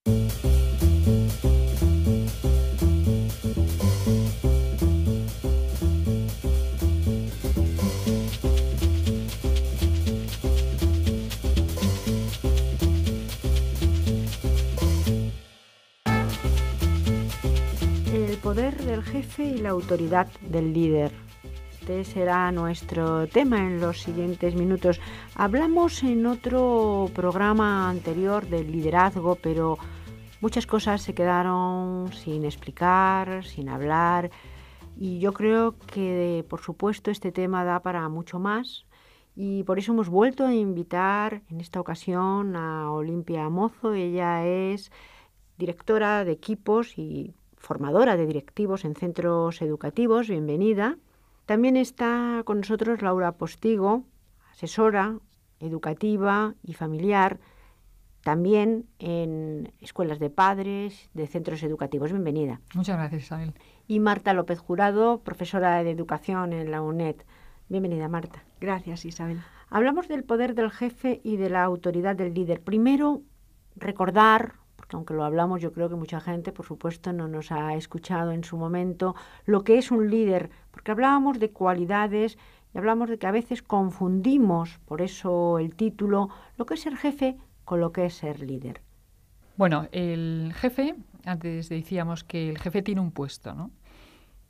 El poder del jefe y la autoridad del líder. Este será nuestro tema en los siguientes minutos. Hablamos en otro programa anterior del liderazgo, pero muchas cosas se quedaron sin explicar, sin hablar. Y yo creo que, por supuesto, este tema da para mucho más. Y por eso hemos vuelto a invitar en esta ocasión a Olimpia Mozo. Ella es directora de equipos y formadora de directivos en centros educativos. Bienvenida. También está con nosotros Laura Postigo, asesora educativa y familiar, también en escuelas de padres, de centros educativos. Bienvenida. Muchas gracias, Isabel. Y Marta López Jurado, profesora de educación en la UNED. Bienvenida, Marta. Gracias, Isabel. Hablamos del poder del jefe y de la autoridad del líder. Primero, recordar, porque aunque lo hablamos, yo creo que mucha gente, por supuesto, no nos ha escuchado en su momento, lo que es un líder, porque hablábamos de cualidades y hablamos de que a veces confundimos, por eso el título, lo que es ser jefe con lo que es ser líder. Bueno, el jefe, antes decíamos que el jefe tiene un puesto, ¿no?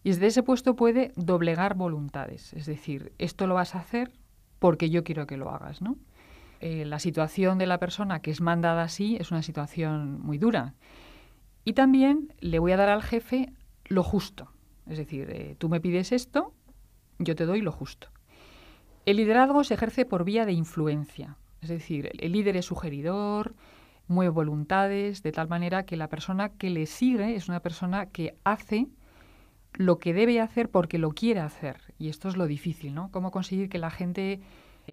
Y desde ese puesto puede doblegar voluntades, es decir, esto lo vas a hacer porque yo quiero que lo hagas, ¿no? La situación de la persona que es mandada así es una situación muy dura. Y también le voy a dar al jefe lo justo. Es decir, tú me pides esto, yo te doy lo justo. El liderazgo se ejerce por vía de influencia. Es decir, el líder es sugeridor, mueve voluntades, de tal manera que la persona que le sigue es una persona que hace lo que debe hacer porque lo quiere hacer. Y esto es lo difícil, ¿no? Cómo conseguir que la gente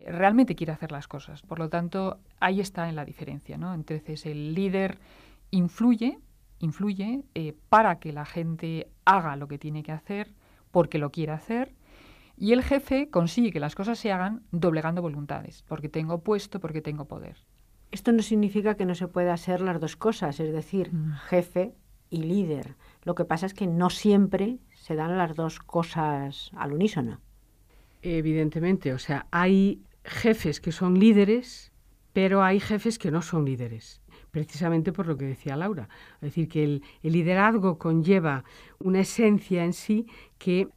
realmente quiere hacer las cosas. Por lo tanto, ahí está en la diferencia, ¿no? Entonces, el líder influye para que la gente haga lo que tiene que hacer porque lo quiere hacer, y el jefe consigue que las cosas se hagan doblegando voluntades, porque tengo puesto, porque tengo poder. Esto no significa que no se pueda ser las dos cosas, es decir, jefe y líder. Lo que pasa es que no siempre se dan las dos cosas al unísono. Evidentemente, o sea, hay jefes que son líderes, pero hay jefes que no son líderes, precisamente por lo que decía Laura. Es decir, que el liderazgo conlleva una esencia en sí que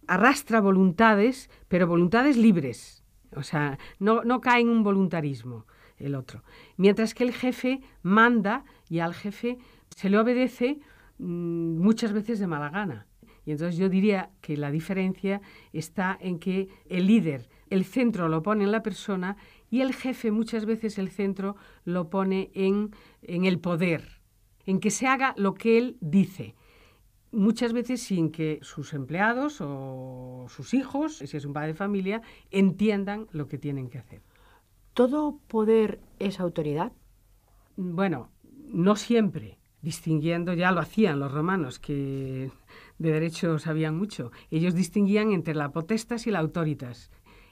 arrastra voluntades, pero voluntades libres. O sea, no cae en un voluntarismo el otro. Mientras que el jefe manda y al jefe se le obedece muchas veces de mala gana. Y entonces yo diría que la diferencia está en que el líder, el centro lo pone en la persona, y el jefe muchas veces el centro lo pone en el poder, en que se haga lo que él dice. Muchas veces sin que sus empleados o sus hijos, si es un padre de familia, entiendan lo que tienen que hacer. ¿Todo poder es autoridad? Bueno, no siempre. Distinguiendo, ya lo hacían los romanos, que de derecho sabían mucho. Ellos distinguían entre la potestas y la autoritas.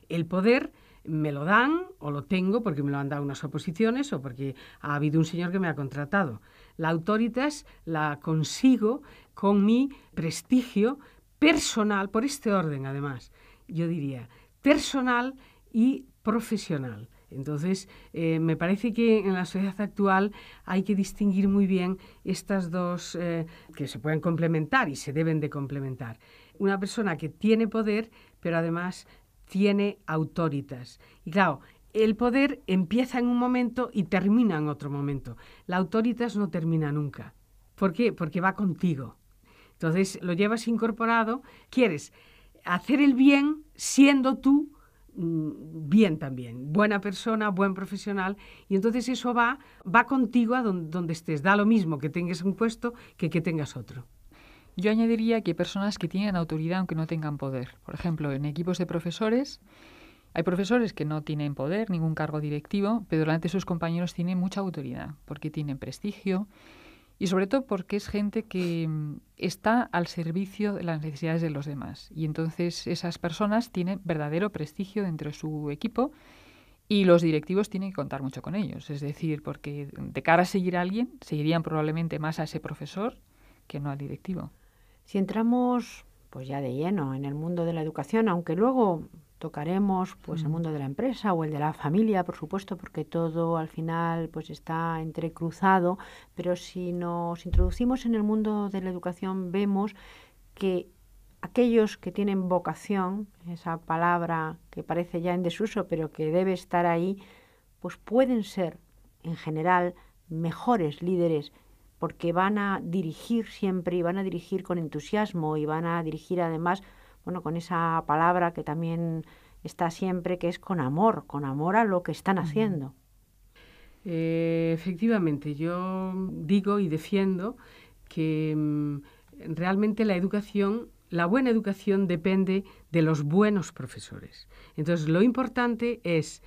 El poder me lo dan o lo tengo porque me lo han dado unas oposiciones o porque ha habido un señor que me ha contratado. La autoritas la consigo con mi prestigio personal, por este orden además, yo diría, personal y profesional. Entonces, me parece que en la sociedad actual hay que distinguir muy bien estas dos que se pueden complementar y se deben de complementar. Una persona que tiene poder, pero además tiene autoritas. Y claro, el poder empieza en un momento y termina en otro momento. La autoritas no termina nunca. ¿Por qué? Porque va contigo. Entonces, lo llevas incorporado, quieres hacer el bien siendo tú bien también, buena persona, buen profesional, y entonces eso va contigo a donde estés. Da lo mismo que tengas un puesto que tengas otro. Yo añadiría que hay personas que tienen autoridad aunque no tengan poder. Por ejemplo, en equipos de profesores, hay profesores que no tienen poder, ningún cargo directivo, pero delante de sus compañeros tienen mucha autoridad, porque tienen prestigio y sobre todo porque es gente que está al servicio de las necesidades de los demás. Y entonces esas personas tienen verdadero prestigio dentro de su equipo Y los directivos tienen que contar mucho con ellos, es decir, porque de cara a seguir a alguien, seguirían probablemente más a ese profesor que no al directivo. Si entramos pues ya de lleno en el mundo de la educación, aunque luego tocaremos pues el mundo de la empresa o el de la familia, por supuesto, porque todo al final pues está entrecruzado, pero si nos introducimos en el mundo de la educación vemos que aquellos que tienen vocación, esa palabra que parece ya en desuso, pero que debe estar ahí, pues pueden ser, en general, mejores líderes, porque van a dirigir siempre y van a dirigir con entusiasmo y van a dirigir además, bueno, con esa palabra que también está siempre, que es con amor a lo que están haciendo. Efectivamente, yo digo y defiendo que realmente la buena educación depende de los buenos profesores. Entonces, lo importante es,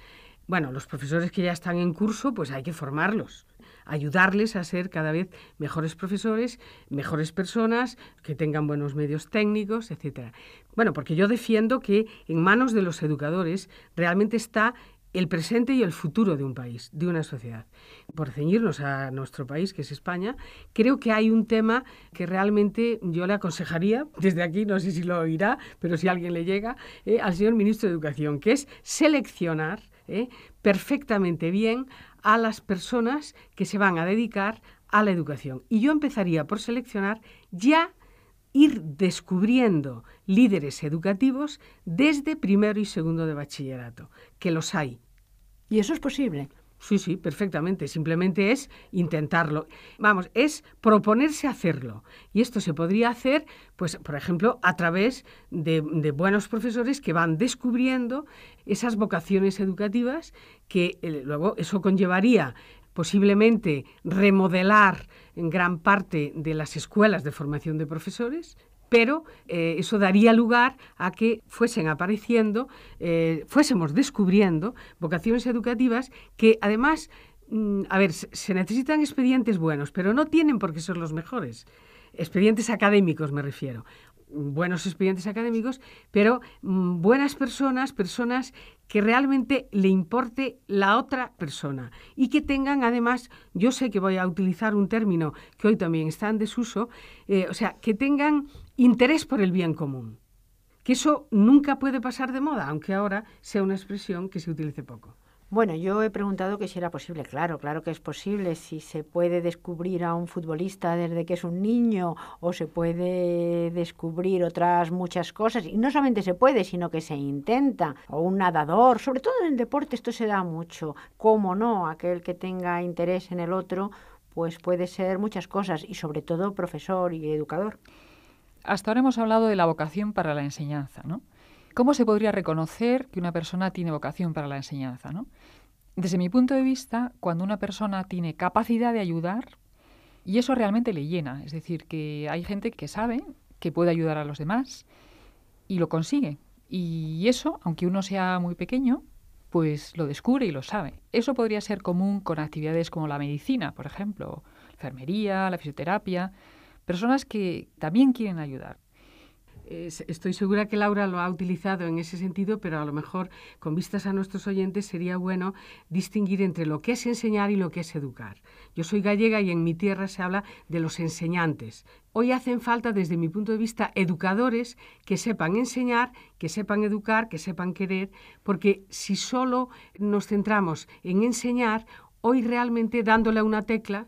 bueno, los profesores que ya están en curso, pues hay que formarlos, ayudarles a ser cada vez mejores profesores, mejores personas, que tengan buenos medios técnicos, etcétera. Bueno, porque yo defiendo que en manos de los educadores realmente está el presente y el futuro de un país, de una sociedad. Por ceñirnos a nuestro país, que es España, creo que hay un tema que realmente yo le aconsejaría, desde aquí, no sé si lo oirá, pero si a alguien le llega, al señor ministro de Educación, que es seleccionar perfectamente bien a las personas que se van a dedicar a la educación. Y yo empezaría por seleccionar ya ir descubriendo líderes educativos desde primero y segundo de bachillerato, que los hay. ¿Y eso es posible? Sí, perfectamente. Simplemente es intentarlo. Vamos, es proponerse hacerlo. Y esto se podría hacer, pues, por ejemplo, a través de buenos profesores que van descubriendo esas vocaciones educativas que luego eso conllevaría posiblemente remodelar en gran parte de las escuelas de formación de profesores, pero eso daría lugar a que fuesen apareciendo, fuésemos descubriendo vocaciones educativas que además, se necesitan expedientes buenos, pero no tienen por qué ser los mejores. Expedientes académicos me refiero. Buenos expedientes académicos, pero buenas personas que realmente le importe la otra persona y que tengan además, yo sé que voy a utilizar un término que hoy también está en desuso, que tengan interés por el bien común, que eso nunca puede pasar de moda, aunque ahora sea una expresión que se utilice poco. Bueno, yo he preguntado que si era posible. Claro que es posible. Si se puede descubrir a un futbolista desde que es un niño o se puede descubrir otras muchas cosas. Y no solamente se puede, sino que se intenta. O un nadador. Sobre todo en el deporte esto se da mucho. ¿Cómo no? Aquel que tenga interés en el otro, pues puede ser muchas cosas. Y sobre todo profesor y educador. Hasta ahora hemos hablado de la vocación para la enseñanza, ¿no? ¿Cómo se podría reconocer que una persona tiene vocación para la enseñanza, ¿no? Desde mi punto de vista, cuando una persona tiene capacidad de ayudar, y eso realmente le llena, es decir, que hay gente que sabe que puede ayudar a los demás y lo consigue. Y eso, aunque uno sea muy pequeño, pues lo descubre y lo sabe. Eso podría ser común con actividades como la medicina, por ejemplo, la enfermería, la fisioterapia, personas que también quieren ayudar. Estoy segura que Laura lo ha utilizado en ese sentido, pero a lo mejor, con vistas a nuestros oyentes, sería bueno distinguir entre lo que es enseñar y lo que es educar. Yo soy gallega y en mi tierra se habla de los enseñantes. Hoy hacen falta, desde mi punto de vista, educadores que sepan enseñar, que sepan educar, que sepan querer, porque si solo nos centramos en enseñar, hoy realmente dándole a una tecla,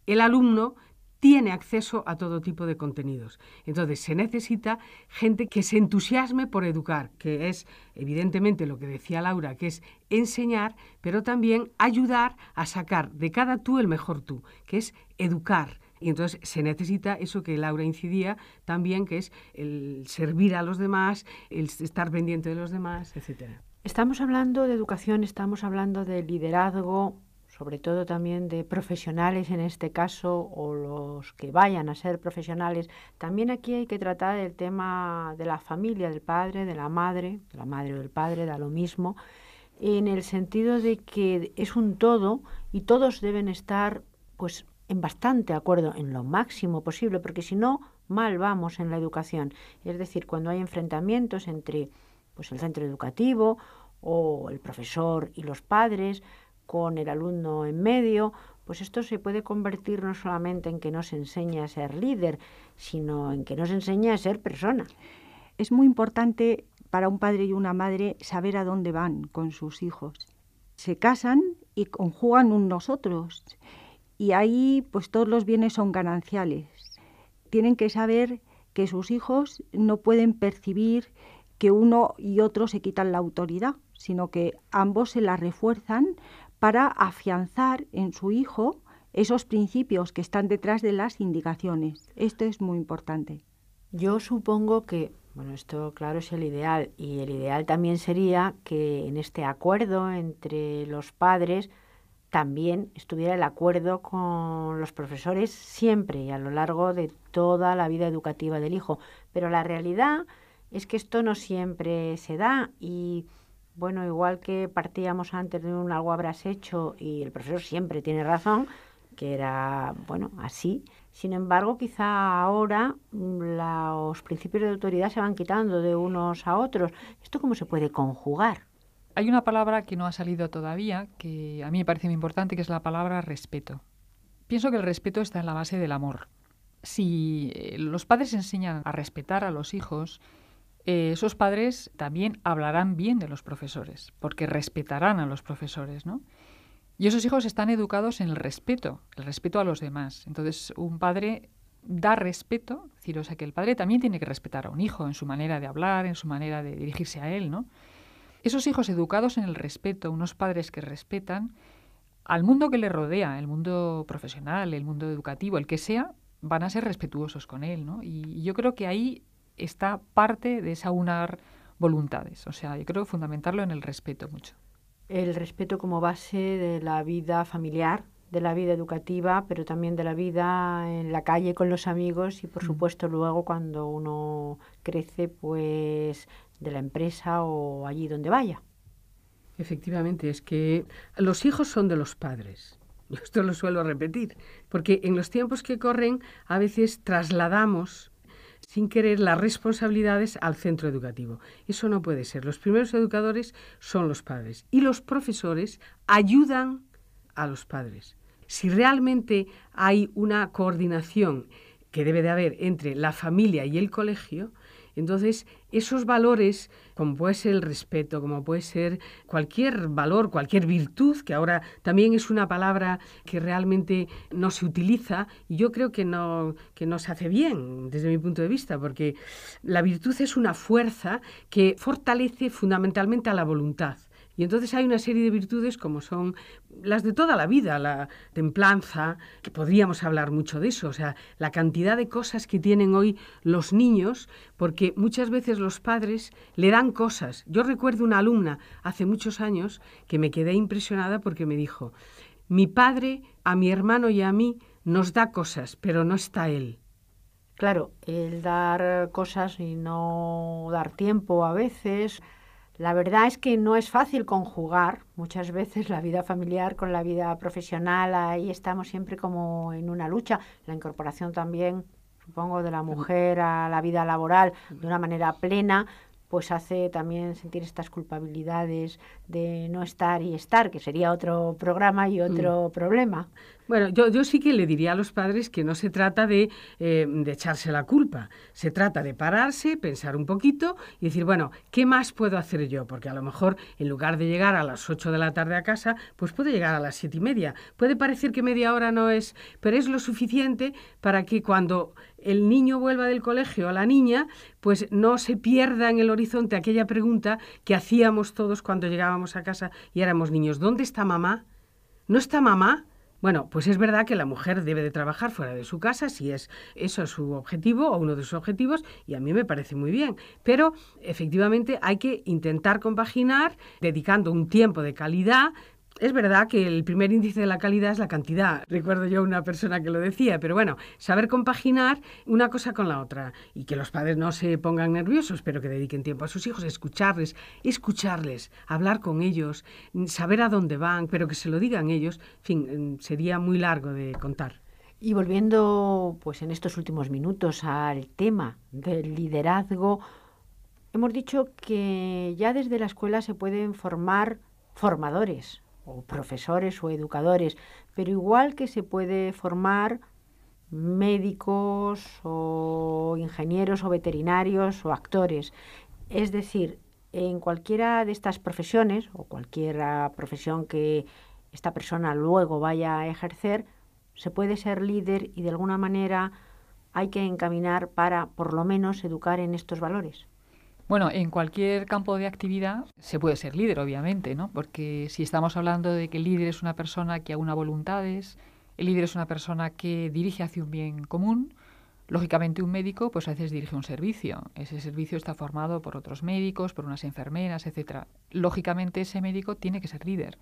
el alumno tiene acceso a todo tipo de contenidos. Entonces, se necesita gente que se entusiasme por educar, que es evidentemente lo que decía Laura, que es enseñar, pero también ayudar a sacar de cada tú el mejor tú, que es educar. Y entonces se necesita eso que Laura incidía también, que es el servir a los demás, el estar pendiente de los demás, etcétera. Estamos hablando de educación, estamos hablando de liderazgo, sobre todo también de profesionales en este caso, o los que vayan a ser profesionales. También aquí hay que tratar el tema de la familia, del padre, de la madre o del padre, da lo mismo, en el sentido de que es un todo y todos deben estar pues en bastante acuerdo, en lo máximo posible, porque si no, mal vamos en la educación. Es decir, cuando hay enfrentamientos entre pues el centro educativo o el profesor y los padres, con el alumno en medio, pues esto se puede convertir no solamente en que nos enseña a ser líder, sino en que nos enseña a ser persona. Es muy importante para un padre y una madre saber a dónde van con sus hijos. Se casan y conjugan unos otros, y ahí pues todos los bienes son gananciales. Tienen que saber que sus hijos no pueden percibir que uno y otro se quitan la autoridad, sino que ambos se la refuerzan para afianzar en su hijo esos principios que están detrás de las indicaciones. Esto es muy importante. Yo supongo que, bueno, esto claro es el ideal, y el ideal también sería que en este acuerdo entre los padres también estuviera el acuerdo con los profesores siempre y a lo largo de toda la vida educativa del hijo. Pero la realidad es que esto no siempre se da y, bueno, igual que partíamos antes de un algo habrás hecho y el profesor siempre tiene razón, que era, bueno, así. Sin embargo, quizá ahora los principios de autoridad se van quitando de unos a otros. ¿Esto cómo se puede conjugar? Hay una palabra que no ha salido todavía, que a mí me parece muy importante, que es la palabra respeto. Pienso que el respeto está en la base del amor. Si los padres enseñan a respetar a los hijos, esos padres también hablarán bien de los profesores, porque respetarán a los profesores, ¿no? Y esos hijos están educados en el respeto a los demás. Entonces, un padre da respeto, es decir, o sea, que el padre también tiene que respetar a un hijo en su manera de hablar, en su manera de dirigirse a él, ¿no? Esos hijos educados en el respeto, unos padres que respetan al mundo que le rodea, el mundo profesional, el mundo educativo, el que sea, van a ser respetuosos con él, ¿no? Y yo creo que ahí está parte de esa unar voluntades. O sea, yo creo que fundamentarlo en el respeto mucho. El respeto como base de la vida familiar, de la vida educativa, pero también de la vida en la calle con los amigos y, por supuesto, luego cuando uno crece, pues de la empresa o allí donde vaya. Efectivamente, es que los hijos son de los padres. Yo esto lo suelo repetir, porque en los tiempos que corren a veces trasladamos sin querer las responsabilidades al centro educativo. Eso no puede ser. Los primeros educadores son los padres y los profesores ayudan a los padres. Si realmente hay una coordinación que debe de haber entre la familia y el colegio, entonces esos valores, como puede ser el respeto, como puede ser cualquier valor, cualquier virtud, que ahora también es una palabra que realmente no se utiliza, y yo creo que no se hace bien desde mi punto de vista, porque la virtud es una fuerza que fortalece fundamentalmente a la voluntad. Y entonces hay una serie de virtudes como son las de toda la vida, la templanza, que podríamos hablar mucho de eso, o sea, la cantidad de cosas que tienen hoy los niños, porque muchas veces los padres le dan cosas. Yo recuerdo una alumna hace muchos años que me quedé impresionada porque me dijo: mi padre a mi hermano y a mí nos da cosas, pero no está él. Claro, el dar cosas y no dar tiempo a veces. La verdad es que no es fácil conjugar muchas veces la vida familiar con la vida profesional. Ahí estamos siempre como en una lucha. La incorporación también, supongo, de la mujer a la vida laboral de una manera plena, pues hace también sentir estas culpabilidades de no estar y estar, que sería otro programa y otro problema. Bueno, yo sí que le diría a los padres que no se trata de echarse la culpa. Se trata de pararse, pensar un poquito y decir, bueno, ¿qué más puedo hacer yo? Porque a lo mejor en lugar de llegar a las 8 de la tarde a casa, pues puede llegar a las 7:30. Puede parecer que media hora no es, pero es lo suficiente para que cuando el niño vuelva del colegio o la niña, pues no se pierda en el horizonte aquella pregunta que hacíamos todos cuando llegábamos a casa y éramos niños. ¿Dónde está mamá? ¿No está mamá? Bueno, pues es verdad que la mujer debe de trabajar fuera de su casa, si es eso es su objetivo o uno de sus objetivos, y a mí me parece muy bien. Pero efectivamente hay que intentar compaginar dedicando un tiempo de calidad. Es verdad que el primer índice de la calidad es la cantidad. Recuerdo yo una persona que lo decía, pero bueno, saber compaginar una cosa con la otra y que los padres no se pongan nerviosos, pero que dediquen tiempo a sus hijos, escucharles, hablar con ellos, saber a dónde van, pero que se lo digan ellos. En fin, sería muy largo de contar. Y volviendo, pues en estos últimos minutos al tema del liderazgo, Hemos dicho que ya desde la escuela se pueden formar formadores, o profesores o educadores, pero igual que se puede formar médicos o ingenieros o veterinarios o actores. Es decir, en cualquiera de estas profesiones o cualquier profesión que esta persona luego vaya a ejercer, se puede ser líder y de alguna manera hay que encaminar para por lo menos educar en estos valores. Bueno, en cualquier campo de actividad se puede ser líder, obviamente, ¿no? Porque si estamos hablando de que el líder es una persona que aúna voluntades, el líder es una persona que dirige hacia un bien común, lógicamente un médico pues a veces dirige un servicio. Ese servicio está formado por otros médicos, por unas enfermeras, etcétera. Lógicamente ese médico tiene que ser líder.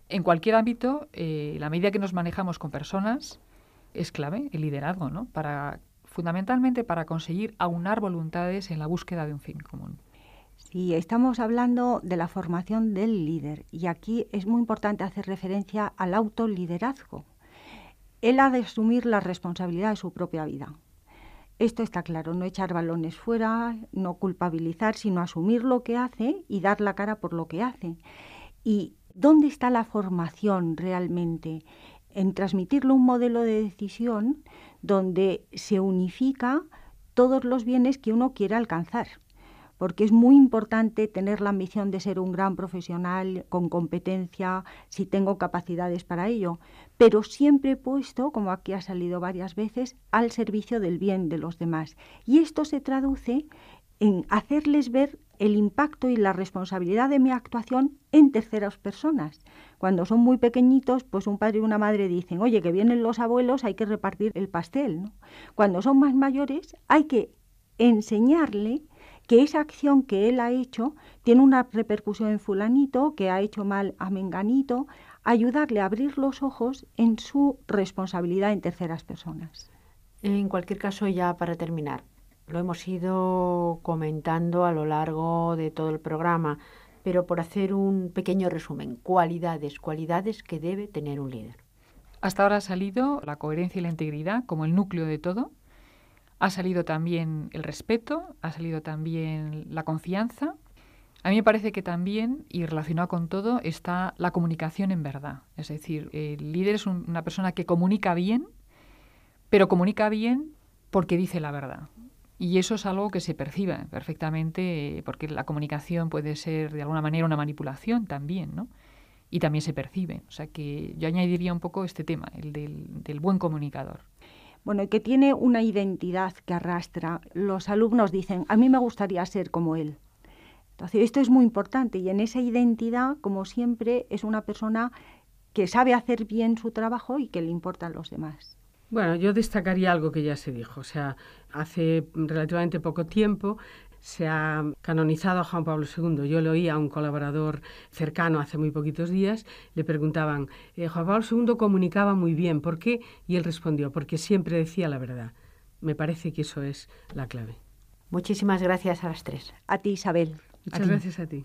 En cualquier ámbito, la medida que nos manejamos con personas es clave el liderazgo, ¿no? Fundamentalmente para conseguir aunar voluntades en la búsqueda de un fin común. Sí, estamos hablando de la formación del líder y aquí es muy importante hacer referencia al autoliderazgo. Él ha de asumir la responsabilidad de su propia vida. Esto está claro, no echar balones fuera, no culpabilizar, sino asumir lo que hace y dar la cara por lo que hace. ¿Y dónde está la formación realmente? En transmitirle un modelo de decisión donde se unifica todos los bienes que uno quiere alcanzar. Porque es muy importante tener la ambición de ser un gran profesional con competencia, si tengo capacidades para ello, pero siempre puesto, como aquí ha salido varias veces, al servicio del bien de los demás. Y esto se traduce en hacerles ver el impacto y la responsabilidad de mi actuación en terceras personas. Cuando son muy pequeñitos, pues un padre y una madre dicen, oye, que vienen los abuelos, hay que repartir el pastel, ¿no? Cuando son más mayores, hay que enseñarle que esa acción que él ha hecho tiene una repercusión en fulanito, que ha hecho mal a menganito, ayudarle a abrir los ojos en su responsabilidad en terceras personas. En cualquier caso, ya para terminar, lo hemos ido comentando a lo largo de todo el programa, pero por hacer un pequeño resumen, cualidades que debe tener un líder. Hasta ahora ha salido la coherencia y la integridad como el núcleo de todo. Ha salido también el respeto, ha salido también la confianza. A mí me parece que también, y relacionado con todo, está la comunicación en verdad. Es decir, el líder es una persona que comunica bien, pero comunica bien porque dice la verdad. Y eso es algo que se percibe perfectamente, porque la comunicación puede ser de alguna manera una manipulación también, ¿no? Y también se percibe. O sea que yo añadiría un poco este tema, el del buen comunicador. Bueno, y que tiene una identidad que arrastra. Los alumnos dicen, a mí me gustaría ser como él. Entonces, esto es muy importante y en esa identidad, como siempre, es una persona que sabe hacer bien su trabajo y que le importan los demás. Bueno, yo destacaría algo que ya se dijo. O sea, hace relativamente poco tiempo se ha canonizado a Juan Pablo II. Yo le oí a un colaborador cercano hace muy poquitos días, le preguntaban, Juan Pablo II comunicaba muy bien, ¿por qué? Y él respondió, porque siempre decía la verdad. Me parece que eso es la clave. Muchísimas gracias a las tres. A ti, Isabel. Muchas gracias a ti.